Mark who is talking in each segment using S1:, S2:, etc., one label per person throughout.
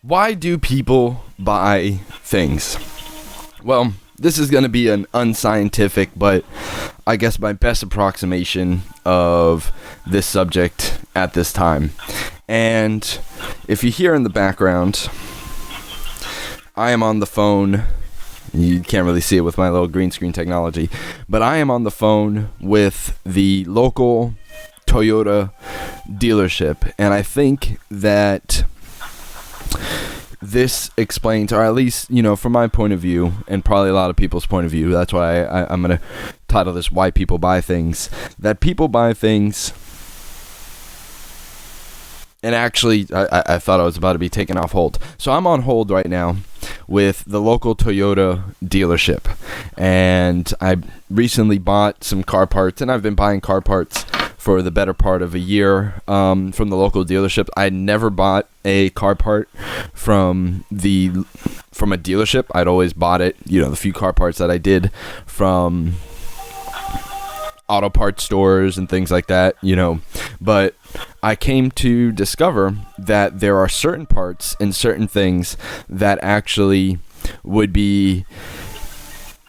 S1: Why do people buy things? Well, this is going to be an unscientific, but I guess my best approximation of this subject at this time. And if you hear in the background, I am on the phone. You can't really see it with my little green screen technology, but I am on the phone with the local Toyota dealership, and I think that this explains, or at least, from my point of view, and probably a lot of people's point of view, that's why I'm going to title this Why People Buy Things, that people buy things. And actually, I thought I was about to be taken off hold. So I'm on hold right now with the local Toyota dealership. And I recently bought some car parts, and I've been buying car parts for the better part of a year from the local dealership. I never bought a car part from a dealership. I'd always bought it, the few car parts that I did from auto parts stores and things like that, but I came to discover that there are certain parts and certain things that actually would be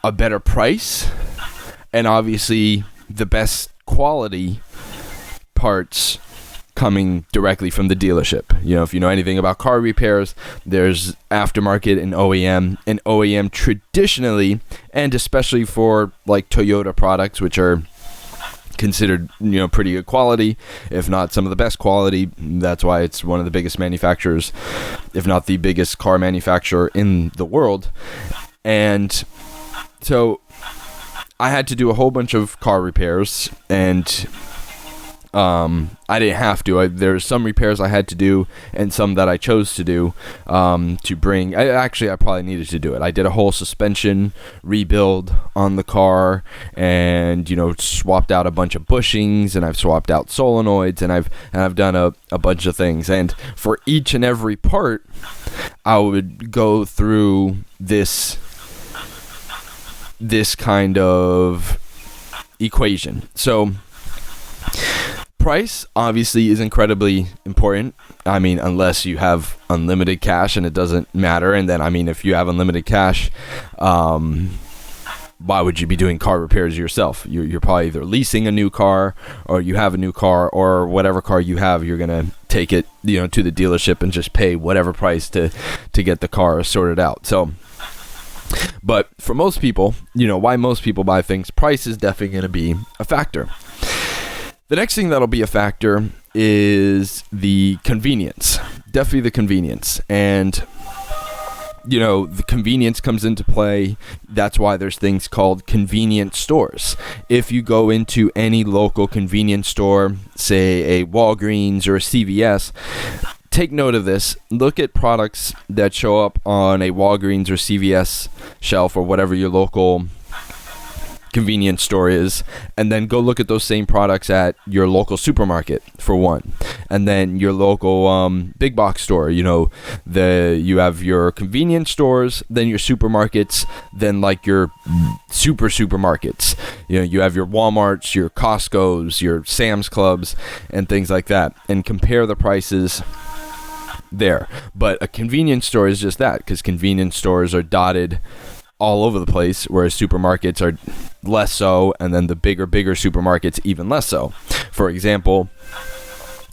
S1: a better price and obviously the best quality parts coming directly from the dealership. If you know anything about car repairs, there's aftermarket and OEM. And OEM traditionally, and especially for like Toyota products, which are considered pretty good quality, if not some of the best quality. That's why it's one of the biggest manufacturers, if not the biggest car manufacturer in the world. And so I had to do a whole bunch of car repairs, and I didn't have to. There's some repairs I had to do and some that I chose to do to bring. I probably needed to do it. I did a whole suspension rebuild on the car and, swapped out a bunch of bushings, and I've swapped out solenoids, and I've done a bunch of things. And for each and every part, I would go through this kind of equation. So price obviously is incredibly important. I mean, unless you have unlimited cash and it doesn't matter. And then, if you have unlimited cash, why would you be doing car repairs yourself? You're probably either leasing a new car, or you have a new car, or whatever car you have, you're going to take it, to the dealership and just pay whatever price to get the car sorted out. So, but for most people, why most people buy things, price is definitely going to be a factor. The next thing that'll be a factor is the convenience. Definitely the convenience. And, the convenience comes into play. That's why there's things called convenience stores. If you go into any local convenience store, say a Walgreens or a CVS, take note of this. Look at products that show up on a Walgreens or CVS shelf, or whatever your local convenience store is, and then go look at those same products at your local supermarket for one, and then your local big box store. You have your convenience stores, then your supermarkets, then like your supermarkets. You have your Walmarts, your Costco's, your Sam's Clubs, and things like that, and compare the prices there. But a convenience store is just that, because convenience stores are dotted all over the place, whereas supermarkets are less so, and then the bigger supermarkets even less so. For example,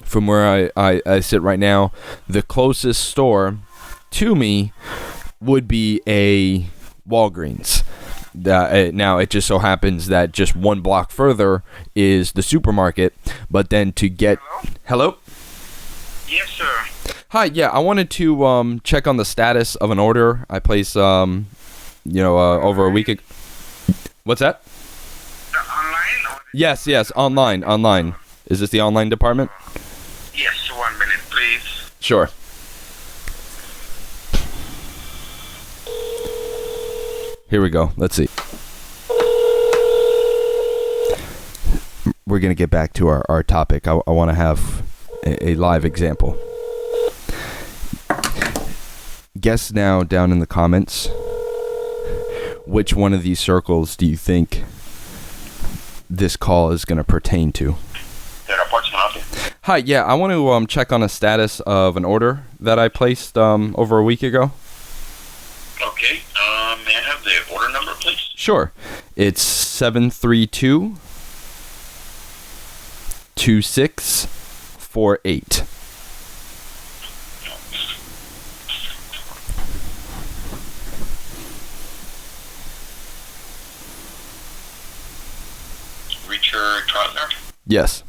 S1: from where I sit right now, the closest store to me would be a Walgreens. Now, it just so happens that just one block further is the supermarket, but then to get... Hello?
S2: Yes, sir.
S1: Hi, yeah, I wanted to check on the status of an order I placed... over a week ago. What's that?
S2: Online?
S1: Yes, online. Is this the online department?
S2: Yes, 1 minute, please.
S1: Sure. Here we go. Let's see. We're going to get back to our topic. I want to have a live example. Guess now down in the comments, which one of these circles do you think this call is going to pertain to? Hi, yeah, I want to check on a status of an order that I placed over a week ago.
S3: Okay. May I have the order number, please?
S1: Sure. It's 732 2648.
S3: Richard Trotner?
S1: Yes.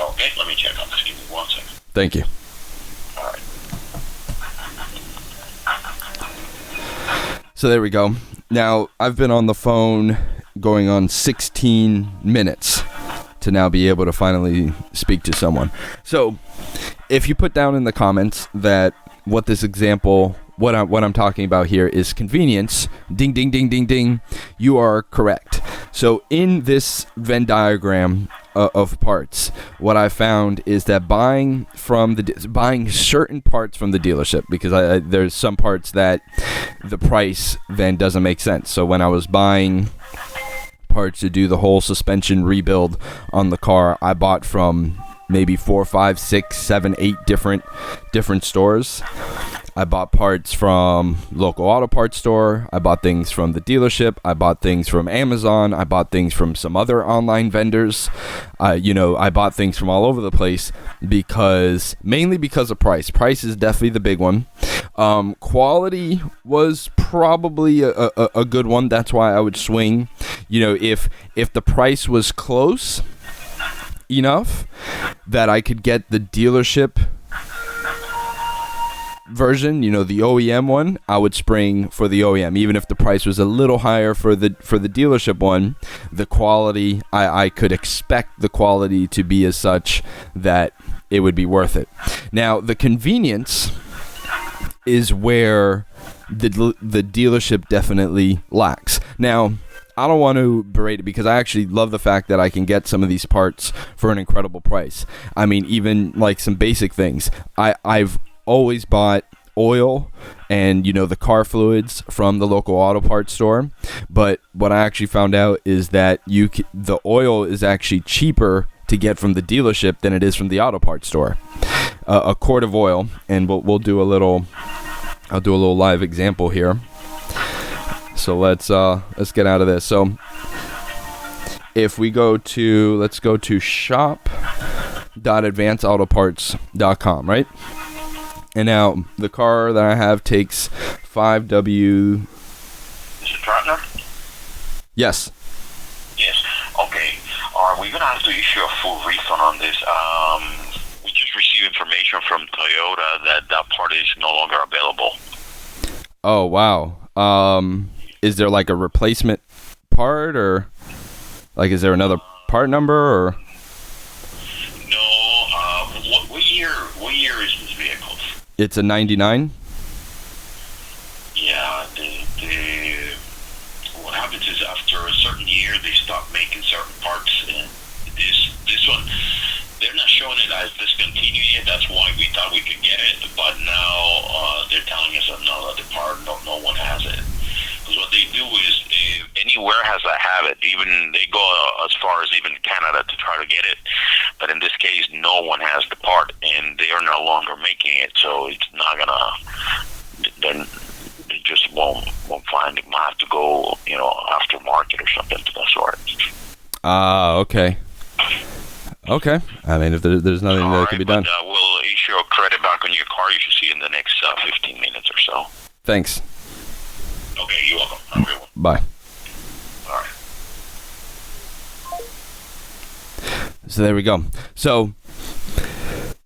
S3: Okay, let me check on this. Give me 1 second.
S1: Thank you.
S3: All right.
S1: So there we go. Now, I've been on the phone going on 16 minutes to now be able to finally speak to someone. So, if you put down in the comments that what this example, what I'm talking about here is convenience, ding, ding, ding, ding, ding, you are correct. So, in this Venn diagram of parts, what I found is that buying certain parts from the dealership, because there's some parts that the price then doesn't make sense. So when I was buying parts to do the whole suspension rebuild on the car, I bought from maybe 4, 5, 6, 7, 8 different stores. I bought parts from local auto parts store. I bought things from the dealership. I bought things from Amazon. I bought things from some other online vendors. I bought things from all over the place mainly because of price. Price is definitely the big one. Quality was probably a good one. That's why I would swing. If the price was close enough that I could get the dealership version, the OEM one, I would spring for the OEM. Even if the price was a little higher for the dealership one, the quality, I could expect the quality to be as such that it would be worth it. Now, the convenience is where the dealership definitely lacks. Now, I don't want to berate it because I actually love the fact that I can get some of these parts for an incredible price. I mean, even like some basic things. I've always bought oil and the car fluids from the local auto parts store, but what I actually found out is that the oil is actually cheaper to get from the dealership than it is from the auto parts store. A quart of oil, and I'll do a little live example here. So let's get out of this. So if we let's go to shop.advancedautoparts.com, right? And now the car that I have takes 5W.
S3: Mr. Trotner?
S1: Yes.
S3: Yes. Okay. We're going to have to issue a full refund on this. We just received information from Toyota that part is no longer available.
S1: Oh, wow. Is there like a replacement part, or like is there another part number, or?
S3: No. What year is this vehicle?
S1: It's a 99.
S3: Yeah. What happens is after a certain year they stop making certain parts, and this one they're not showing it as discontinued yet. That's why we thought we could get it, but now they're telling us that no, the part no one has it. Because what they do is, if any warehouse that have it, even they go as far as even Canada to try to get it. But in this case, no one has the part, and they are no longer making it. So it's not gonna. Then they just won't find it. Might have to go, aftermarket or something to that sort.
S1: Okay. Okay. I mean, if there's nothing that can be done.
S3: But, we'll issue a credit back on your car. You should see in the next 15 minutes or so.
S1: Thanks.
S3: Okay, you're welcome. Have a good one.
S1: Bye.
S3: All right.
S1: So there we go. So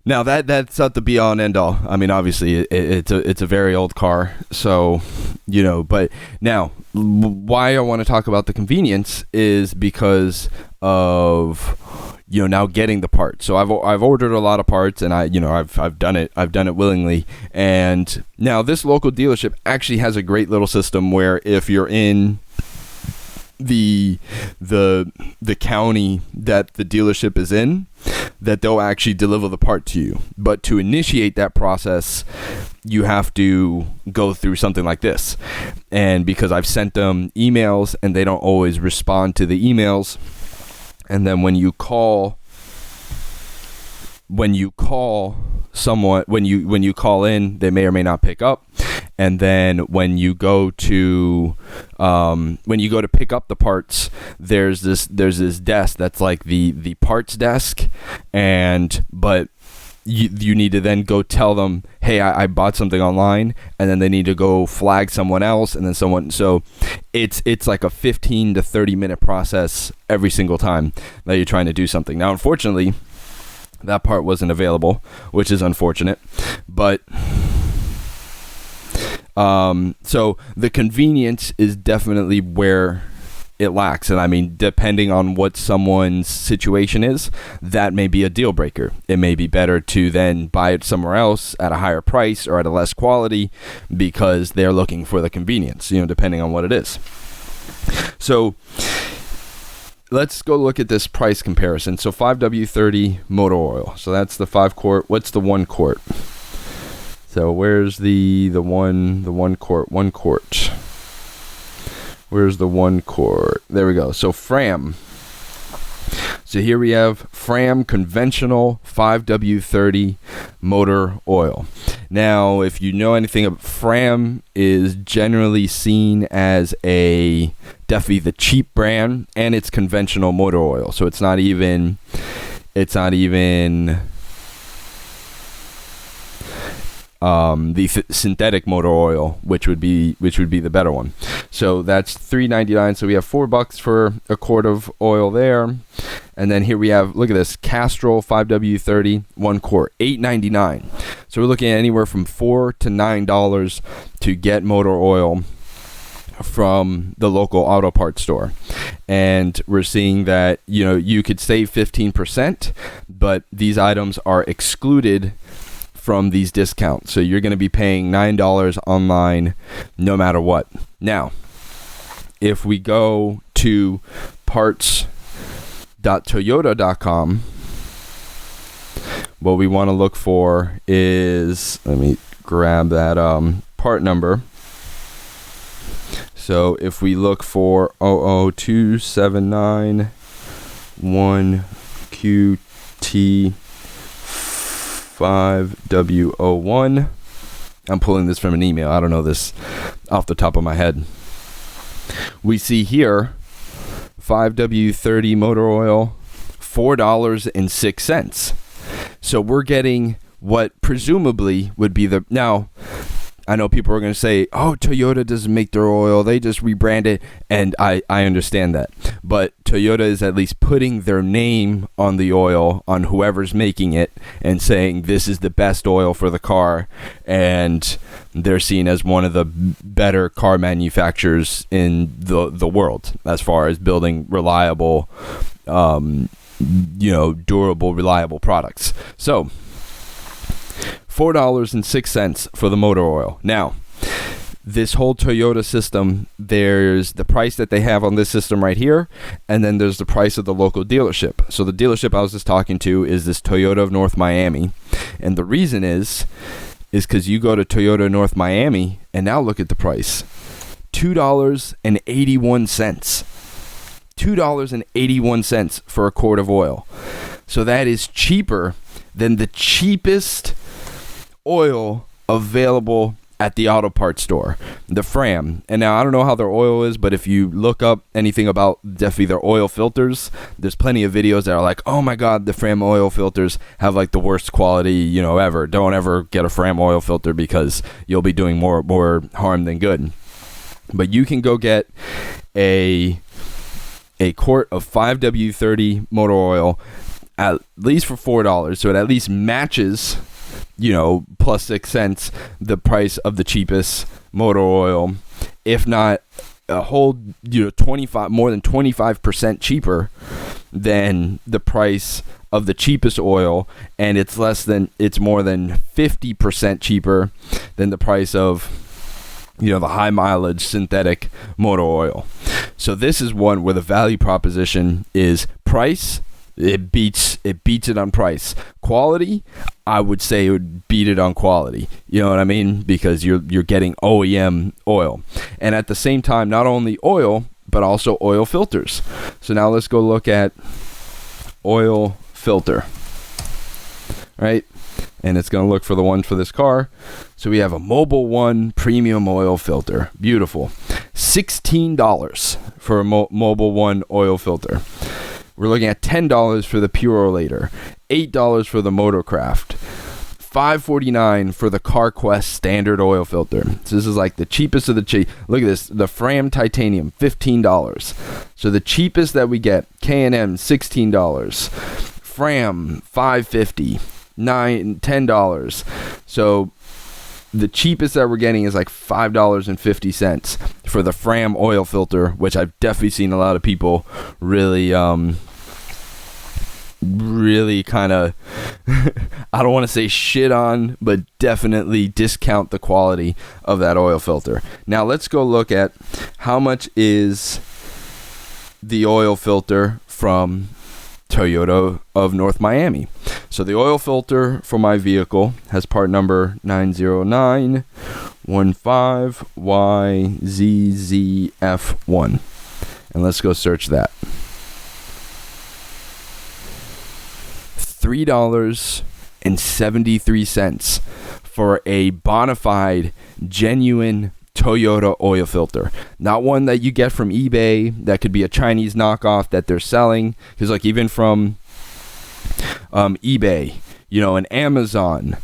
S1: now that's not the be all and end all. I mean, obviously it's a very old car. So, but now why I want to talk about the convenience is because of now getting the parts. So I've ordered a lot of parts, and I've done it willingly. And now this local dealership actually has a great little system where if you're in the county that the dealership is in, that they'll actually deliver the part to you. But to initiate that process, you have to go through something like this. And because I've sent them emails and they don't always respond to the emails, and then when you call when you call someone, when you call in, they may or may not pick up. And then when you go to pick up the parts, there's this desk that's like the parts desk, but you need to then go tell them, hey, I bought something online, and then they need to go flag someone else, and then someone. So it's like a 15 to 30 minute process every single time that you're trying to do something. Now, unfortunately, that part wasn't available, which is unfortunate, but. So the convenience is definitely where it lacks. And I mean, depending on what someone's situation is, that may be a deal breaker. It may be better to then buy it somewhere else at a higher price or at a less quality because they're looking for the convenience, depending on what it is. So let's go look at this price comparison. So 5W30 motor oil. So that's the 5-quart. What's the 1-quart? So where's the one quart? Where's the 1-quart? There we go. So Fram. So here we have Fram conventional 5W30 motor oil. Now, if you know anything about Fram, is generally seen as definitely the cheap brand, and it's conventional motor oil. So it's not even the synthetic motor oil, which would be the better one. So that's $3.99. So we have $4 for a quart of oil there, and then here we have, look at this, Castrol 5W30 1 quart, $8.99. So we're looking at anywhere from $4 to $9 to get motor oil from the local auto parts store. And we're seeing that you could save 15%, but these items are excluded from these discounts. So you're going to be paying $9 online no matter what. Now, if we go to parts.toyota.com, what we want to look for is, let me grab that part number. So if we look for 00279-1QT 5W01. I'm pulling this from an email. I don't know this off the top of my head. We see here 5W30 motor oil, $4.06. So we're getting what presumably would be now, I know people are going to say, oh, Toyota doesn't make their oil, they just rebrand it, and I understand that. But Toyota is at least putting their name on the oil, on whoever's making it, and saying this is the best oil for the car, and they're seen as one of the better car manufacturers in the world as far as building reliable, durable, reliable products. So $4.06 for the motor oil. Now, this whole Toyota system, there's the price that they have on this system right here, and then there's the price of the local dealership. So the dealership I was just talking to is this Toyota of North Miami, and the reason is because you go to Toyota North Miami, and now look at the price. $2.81. $2.81 for a quart of oil. So that is cheaper than the cheapest oil available at the auto parts store, the Fram. And now I don't know how their oil is, but if you look up anything about definitely their oil filters, there's plenty of videos that are like, oh my god, the Fram oil filters have like the worst quality ever. Don't ever get a Fram oil filter because you'll be doing more harm than good. But you can go get a quart of 5W30 motor oil at least for $4, so it at least matches plus 6 cents the price of the cheapest motor oil, if not a whole 25, more than 25% cheaper than the price of the cheapest oil, and it's more than 50% cheaper than the price of the high mileage synthetic motor oil. So this is one where the value proposition is price. It beats it on price. Quality, I would say it would beat it on quality. You know what I mean? Because you're getting OEM oil. And at the same time, not only oil, but also oil filters. So now let's go look at oil filter. right? And it's going to look for the ones for this car. So we have a Mobil 1 premium oil filter. Beautiful. $16 for a Mobil 1 oil filter. We're looking at $10 for the Purolator, $8 for the Motorcraft, $5.49 for the CarQuest standard oil filter. So this is like the cheapest of the cheap. Look at this, the Fram Titanium, $15. So the cheapest that we get, K&M, $16, Fram, $5.50, $10. So the cheapest that we're getting is like $5.50 for the Fram oil filter, which I've definitely seen a lot of people really kind of I don't want to say shit on, but definitely discount the quality of that oil filter. Now let's go look at how much is the oil filter from Toyota of North Miami. So the oil filter for my vehicle has part number 90915YZZF1. And let's go search that. $3.73 for a bona fide, genuine Toyota oil filter. Not one that you get from eBay that could be a Chinese knockoff that they're selling. Because like even from eBay, and Amazon,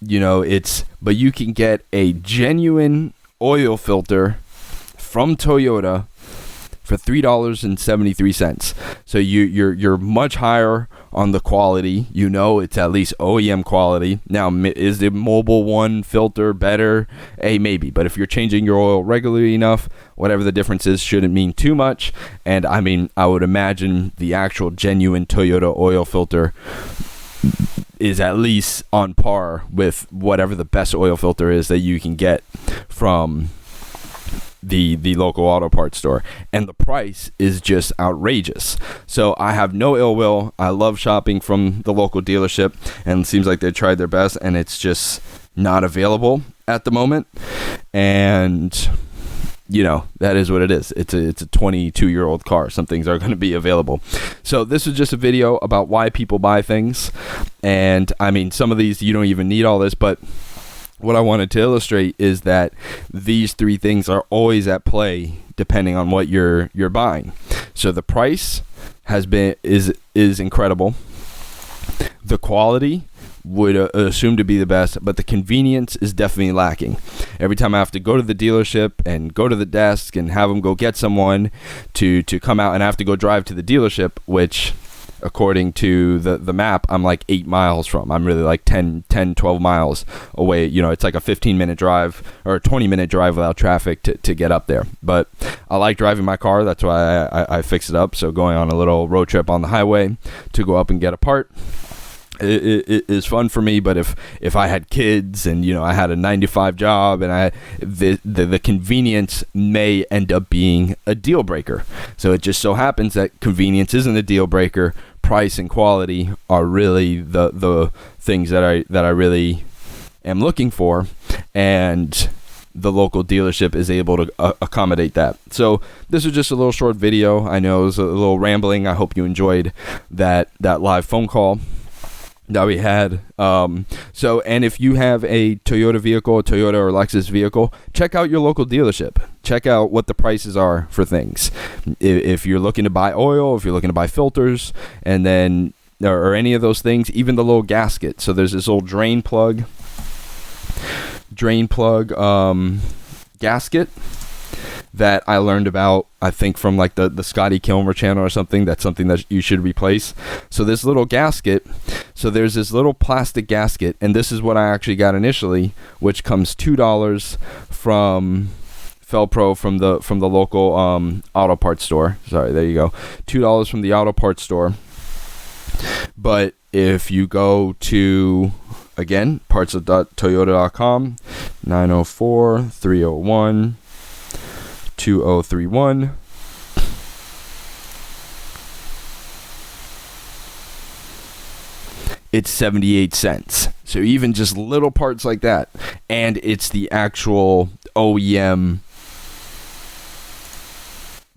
S1: but you can get a genuine oil filter from Toyota for $3.73. So you're much higher on the quality. It's at least OEM quality. Now, is the Mobil 1 filter better? Maybe. But if you're changing your oil regularly enough, whatever the difference is shouldn't mean too much. And I would imagine the actual genuine Toyota oil filter is at least on par with whatever the best oil filter is that you can get from the local auto parts store, and the price is just outrageous. So I have no ill will. I love shopping from the local dealership, and it seems like they tried their best, and it's just not available at the moment. And that is what it is. It's a 22-year-old car. Some things are going to be available. So this is just a video about why people buy things, and some of these you don't even need all this, but what I wanted to illustrate is that these three things are always at play depending on what you're buying. So the price is incredible. The quality would assume to be the best, but the convenience is definitely lacking. Every time I have to go to the dealership and go to the desk and have them go get someone to come out, and I have to go drive to the dealership, which according to the map, I'm like 8 miles from. I'm really like 10, 12 miles away. It's like a 15-minute drive or a 20-minute drive without traffic to get up there. But I like driving my car. That's why I fix it up. So going on a little road trip on the highway to go up and get a part, it is fun for me. But if I had kids and I had a 9-to-5 job, and the convenience may end up being a deal breaker. So it just so happens that convenience isn't a deal breaker. Price and quality are really the things that I really am looking for, and the local dealership is able to accommodate that. So this is just a little short video. I know it was a little rambling. I hope you enjoyed that live phone call that we had. And if you have a Toyota vehicle, a Toyota or Lexus vehicle, check out your local dealership. Check out what the prices are for things. If you're looking to buy oil, if you're looking to buy filters, and then or any of those things, even the little gasket. So there's this old drain plug gasket that I learned about, I think from like the Scotty Kilmer channel or something. That's something that you should replace. So this little gasket, so there's this little plastic gasket, and this is what I actually got initially, which comes $2 from Felpro, from the local auto parts store. Sorry, there you go. $2 from the auto parts store. But if you go to, again, parts.toyota.com, 904-301-2031. It's 78 cents. So even just little parts like that, and it's the actual OEM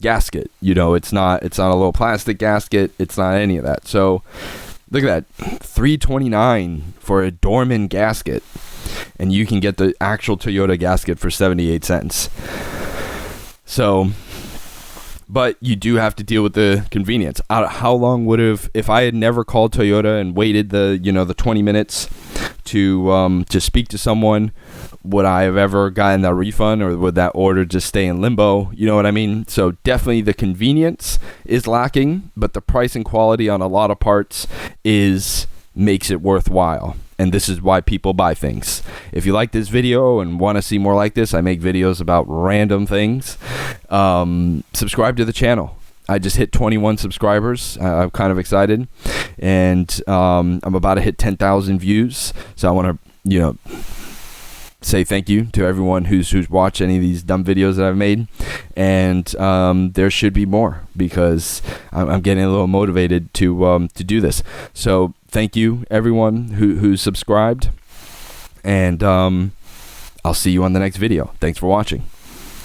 S1: gasket. It's not a little plastic gasket. It's not any of that. So Look at that, $329 for a Dorman gasket, and you can get the actual Toyota gasket for 78 cents. So, but you do have to deal with the convenience. How long would have, if I had never called Toyota and waited the 20 minutes to speak to someone, would I have ever gotten that refund, or would that order just stay in limbo? You know what I mean? So definitely the convenience is lacking, but the price and quality on a lot of parts makes it worthwhile. And this is why people buy things. If you like this video and want to see more like this, I make videos about random things. Subscribe to the channel. I just hit 21 subscribers. I'm kind of excited. And I'm about to hit 10,000 views. So I want to, say thank you to everyone who's watched any of these dumb videos that I've made. And there should be more, because I'm getting a little motivated to do this. So thank you, everyone who subscribed. And I'll see you on the next video. Thanks for watching.